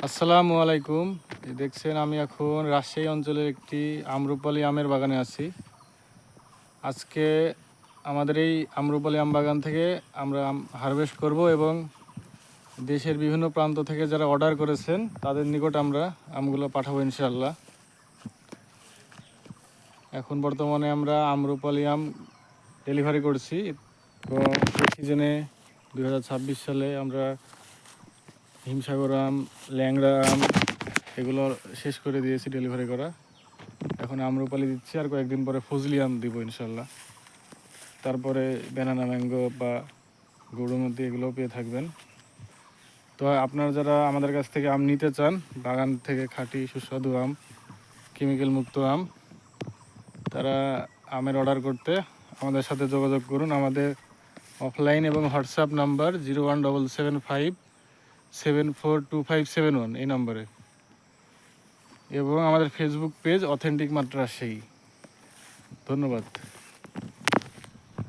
আসসালামু আলাইকুম। দেখছেন আমি এখন রাজশাহী অঞ্চলের একটি আম্রপালি আমের বাগানে আছি। আজকে আমাদের এই আম্রপালি আম বাগান থেকে আমরা আম হারভেস্ট করব এবং দেশের বিভিন্ন প্রান্ত থেকে যারা অর্ডার করেছেন তাদের নিকট আমরা আমগুলো পাঠাবো ইনশাআল্লাহ। এখন বর্তমানে আমরা আম্রপালি আম ডেলিভারি করছি এবং এই সিজনে 2026 সালে আমরা হিমসাগর আম, ল্যাংড়া আম এগুলো শেষ করে দিয়েছি ডেলিভারি করা। এখন আম্রপালি দিচ্ছি, আর কয়েকদিন পরে ফজলি আম দিব ইনশাল্লাহ। তারপরে ব্যানানা ম্যাঙ্গো বা গরুমতি এগুলোও পেয়ে থাকবেন। তো আপনারা যারা আমাদের কাছ থেকে আম নিতে চান, বাগান থেকে খাঁটি সুস্বাদু আম, কেমিক্যাল মুক্ত আম, তারা আমের অর্ডার করতে আমাদের সাথে যোগাযোগ করুন। আমাদের অফলাইন এবং হোয়াটসঅ্যাপ নাম্বার 01775742571 এই নম্বরে, এবং আমাদের ফেসবুক পেজ অথেন্টিক মাত্র রাজশাহী। ধন্যবাদ।